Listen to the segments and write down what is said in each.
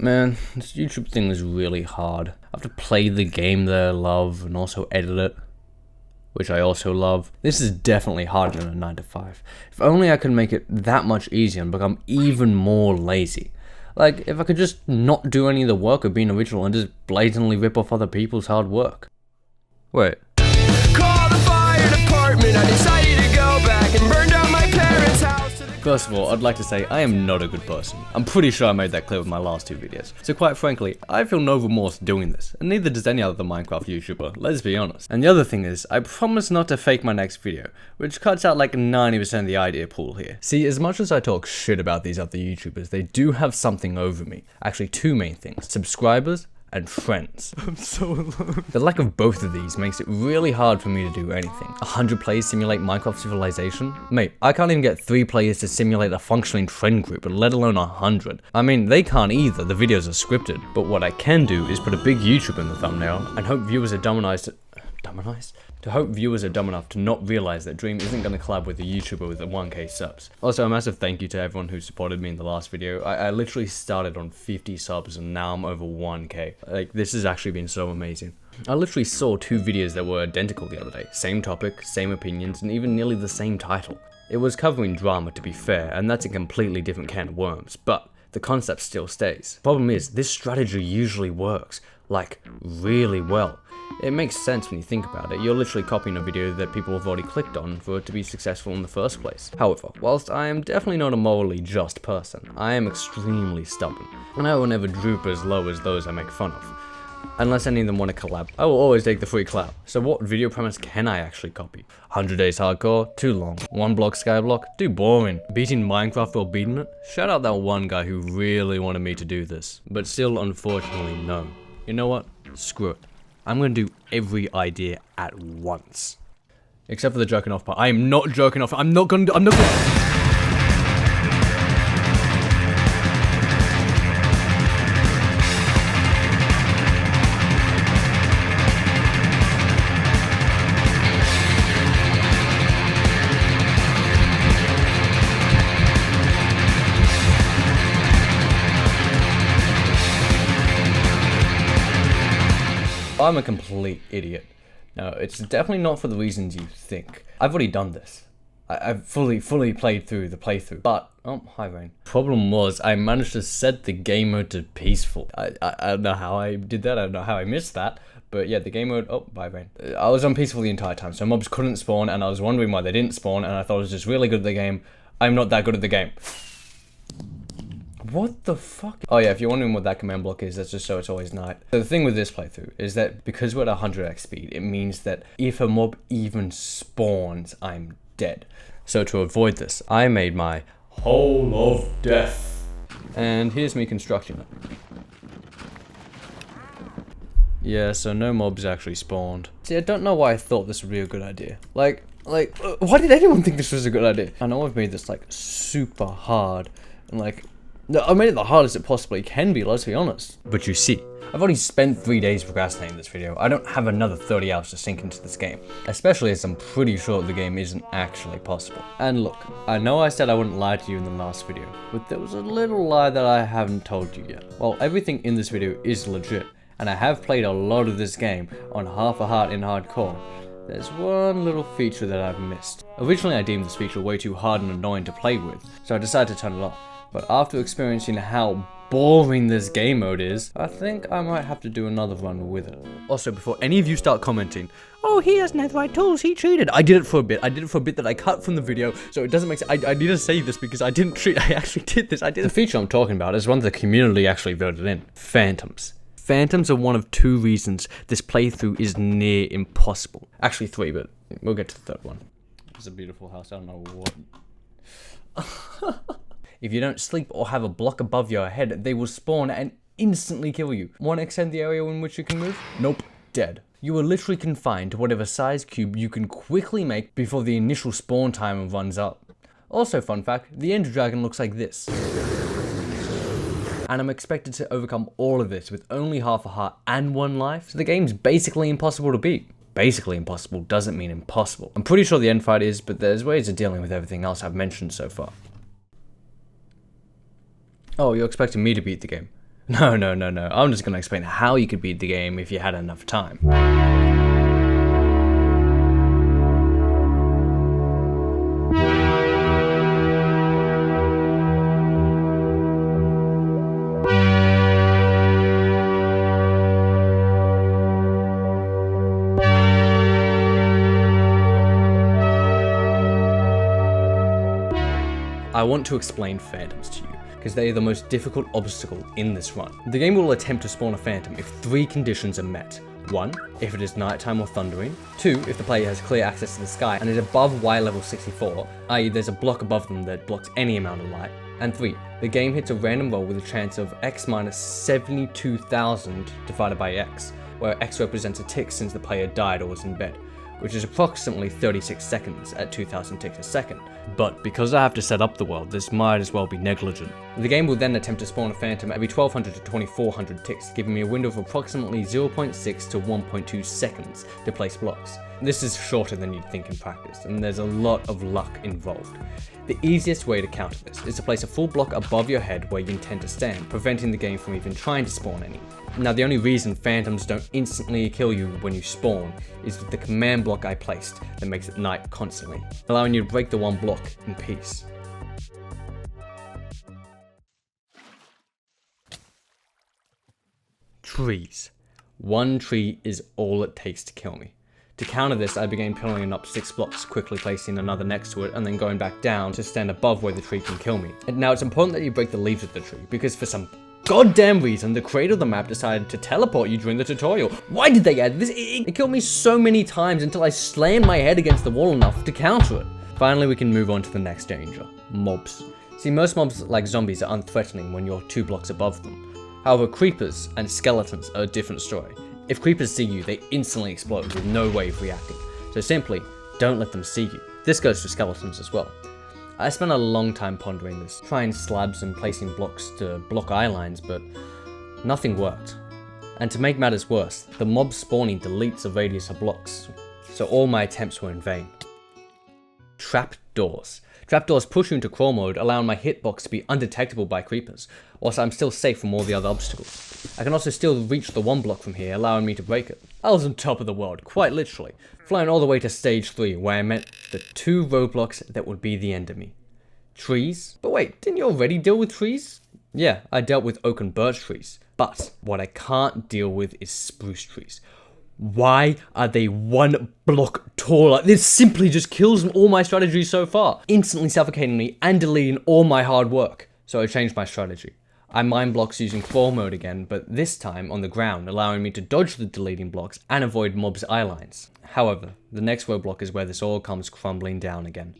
Man, this YouTube thing is really hard. I have to play the game that I love and also edit it, which I also love. This is definitely harder than a 9 to 5. If only I could make it that much easier and become even more lazy. Like, if I could just not do any of the work of being original and just blatantly rip off other people's hard work. Wait. Call the fire department, I decided to go back and burn down my parents' house. First of all, I'd like to say I am not a good person. I'm pretty sure I made that clear with my last 2 videos. So quite frankly, I feel no remorse doing this, and neither does any other Minecraft YouTuber, let's be honest. And the other thing is, I promise not to fake my next video, which cuts out like 90% of the idea pool here. See, as much as I talk shit about these other YouTubers, they do have something over me. Actually, 2 main things: subscribers and friends. I'm so alone. The lack of both of these makes it really hard for me to do anything. 100 players simulate Minecraft civilization? Mate, I can't even get 3 players to simulate a functioning friend group, let alone 100. I mean, they can't either, the videos are scripted. But what I can do is put a big YouTube in the thumbnail and hope viewers are dumb enough to not realize that Dream isn't going to collab with a YouTuber with 1k subs. Also, a massive thank you to everyone who supported me in the last video. I literally started on 50 subs and now I'm over 1k. Like, this has actually been so amazing. I literally saw 2 videos that were identical the other day. Same topic, same opinions, and even nearly the same title. It was covering drama, to be fair, and that's a completely different can of worms, but the concept still stays. Problem is, this strategy usually works, like, really well. It makes sense when you think about it. You're literally copying a video that people have already clicked on for it to be successful in the first place. However, whilst I am definitely not a morally just person, I am extremely stubborn, and I will never droop as low as those I make fun of. Unless any of them want to collab, I will always take the free clout. So what video premise can I actually copy? 100 Days Hardcore? Too long. Oneblock Skyblock? Too boring. Beating Minecraft while beating it? Shout out that one guy who really wanted me to do this, but still unfortunately no. You know what? Screw it. I'm gonna do every idea at once. Except for the jerking off part. I am not jerking off. I'm not gonna. I'm a complete idiot. No, it's definitely not for the reasons you think. I've already done this. I've fully played through the playthrough, but, oh, hi Rain. Problem was, I managed to set the game mode to peaceful. I don't know how I did that, I don't know how I missed that, but yeah, the game mode, oh, bye Rain. I was on peaceful the entire time, so mobs couldn't spawn, and I was wondering why they didn't spawn, and I thought I was just really good at the game. I'm not that good at the game. What the fuck? Oh yeah, if you're wondering what that command block is, that's just so it's always night. So the thing with this playthrough is that because we're at 100x speed, it means that if a mob even spawns, I'm dead. So to avoid this, I made my Hole of Death. And here's me constructing it. Yeah, so no mobs actually spawned. See, I don't know why I thought this would be a good idea. Like, why did anyone think this was a good idea? I know I've made this, like, super hard, and, like, no, I made it the hardest it possibly can be, let's be honest. But you see, I've already spent 3 days procrastinating this video. I don't have another 30 hours to sink into this game. Especially as I'm pretty sure the game isn't actually possible. And look, I know I said I wouldn't lie to you in the last video, but there was a little lie that I haven't told you yet. While everything in this video is legit, and I have played a lot of this game on half a heart in hardcore, there's one little feature that I've missed. Originally I deemed this feature way too hard and annoying to play with, so I decided to turn it off. But after experiencing how boring this game mode is, I think I might have to do another run with it. Also, before any of you start commenting, oh, he doesn't have the right tools, he cheated. I did it for a bit. I did it for a bit that I cut from the video, so it doesn't make sense. I need to say this because I didn't cheat. I actually did this. The feature I'm talking about is one that the community actually voted in. Phantoms. Phantoms are one of 2 reasons this playthrough is near impossible. Actually 3, but we'll get to the 3rd one. It's a beautiful house. I don't know what. If you don't sleep or have a block above your head, they will spawn and instantly kill you. Want to extend the area in which you can move? Nope, dead. You are literally confined to whatever size cube you can quickly make before the initial spawn time runs up. Also, fun fact, the Ender Dragon looks like this. And I'm expected to overcome all of this with only half a heart and 1 life, so the game's basically impossible to beat. Basically impossible doesn't mean impossible. I'm pretty sure the end fight is, but there's ways of dealing with everything else I've mentioned so far. Oh, you're expecting me to beat the game? No, I'm just gonna explain how you could beat the game if you had enough time. I want to explain phantoms to you, because they are the most difficult obstacle in this run. The game will attempt to spawn a phantom if 3 conditions are met. 1, if it is nighttime or thundering. 2, if the player has clear access to the sky and is above Y level 64, i.e. there's a block above them that blocks any amount of light. And 3, the game hits a random roll with a chance of x minus 72,000 divided by x, where x represents a tick since the player died or was in bed, which is approximately 36 seconds at 2,000 ticks a second. But because I have to set up the world, this might as well be negligent. The game will then attempt to spawn a phantom every 1200 to 2400 ticks, giving me a window of approximately 0.6 to 1.2 seconds to place blocks. This is shorter than you'd think in practice, and there's a lot of luck involved. The easiest way to counter this is to place a full block above your head where you intend to stand, preventing the game from even trying to spawn any. Now, the only reason phantoms don't instantly kill you when you spawn is with the command block I placed that makes it night constantly, allowing you to break the one block in peace. Trees. One tree is all it takes to kill me. To counter this, I began piling up 6 blocks, quickly placing another next to it, and then going back down to stand above where the tree can kill me. And now it's important that you break the leaves of the tree, because for some goddamn reason, the creator of the map decided to teleport you during the tutorial. Why did they add this? It killed me so many times until I slammed my head against the wall enough to counter it. Finally, we can move on to the next danger. Mobs. See, most mobs like zombies are unthreatening when you're 2 blocks above them. However, creepers and skeletons are a different story. If creepers see you, they instantly explode with no way of reacting. So simply, don't let them see you. This goes for skeletons as well. I spent a long time pondering this, trying slabs and placing blocks to block eye lines, but nothing worked. And to make matters worse, the mob spawning deletes a radius of blocks, so all my attempts were in vain. Trapdoors. Trapdoors push you into crawl mode, allowing my hitbox to be undetectable by creepers, whilst I'm still safe from all the other obstacles. I can also still reach the 1 block from here, allowing me to break it. I was on top of the world, quite literally, flying all the way to stage 3, where I met the 2 roadblocks that would be the end of me. Trees? But wait, didn't you already deal with trees? Yeah, I dealt with oak and birch trees, but what I can't deal with is spruce trees. Why are they 1 block taller? This simply just kills all my strategies so far, instantly suffocating me and deleting all my hard work. So I changed my strategy. I mine blocks using crawl mode again, but this time on the ground, allowing me to dodge the deleting blocks and avoid mobs' eye lines. However, the next roadblock is where this all comes crumbling down again.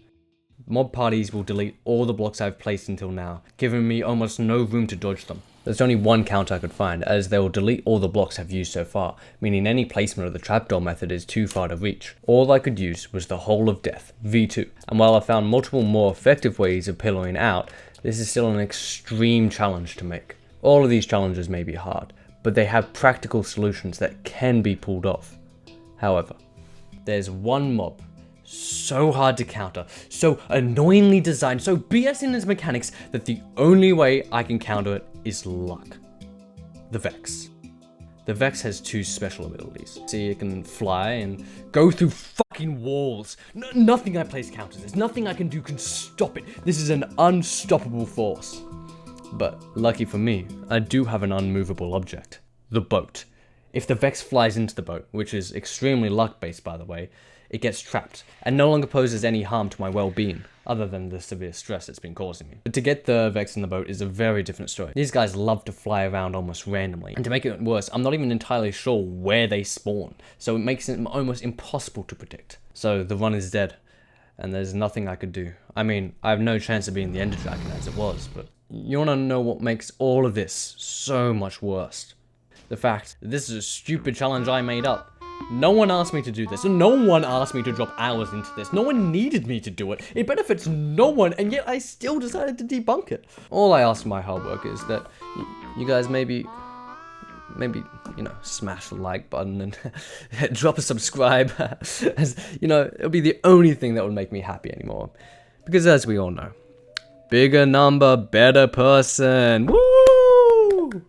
Mob parties will delete all the blocks I've placed until now, giving me almost no room to dodge them. There's only one counter I could find, as they will delete all the blocks I've used so far, meaning any placement of the trapdoor method is too far to reach. All I could use was the Hole of Death, V2, and while I found multiple more effective ways of pillowing out, this is still an extreme challenge to make. All of these challenges may be hard, but they have practical solutions that can be pulled off. However, there's one mob so hard to counter, so annoyingly designed, so BS in its mechanics that the only way I can counter it is luck. The Vex. The Vex has 2 special abilities. See, it can fly and go through fucking walls. Nothing I place counters this. Nothing I can do can stop it. This is an unstoppable force. But lucky for me, I do have an unmovable object. The boat. If the Vex flies into the boat, which is extremely luck-based by the way, it gets trapped, and no longer poses any harm to my well-being, other than the severe stress it's been causing me. But to get the Vex in the boat is a very different story. These guys love to fly around almost randomly, and to make it worse, I'm not even entirely sure where they spawn, so it makes it almost impossible to predict. So the run is dead, and there's nothing I could do. I mean, I have no chance of being the Ender Dragon as it was, but you wanna know what makes all of this so much worse? The fact that this is a stupid challenge I made up. No one asked me to do this, and no one asked me to drop hours into this. No one needed me to do it. It benefits no one, and yet I still decided to debunk it. All I ask for my hard work is that you guys maybe, you know, smash the like button and drop a subscribe. As, you know, it'll be the only thing that would make me happy anymore. Because as we all know, bigger number, better person. Woo!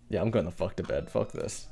Yeah, I'm going the fuck to bed. Fuck this.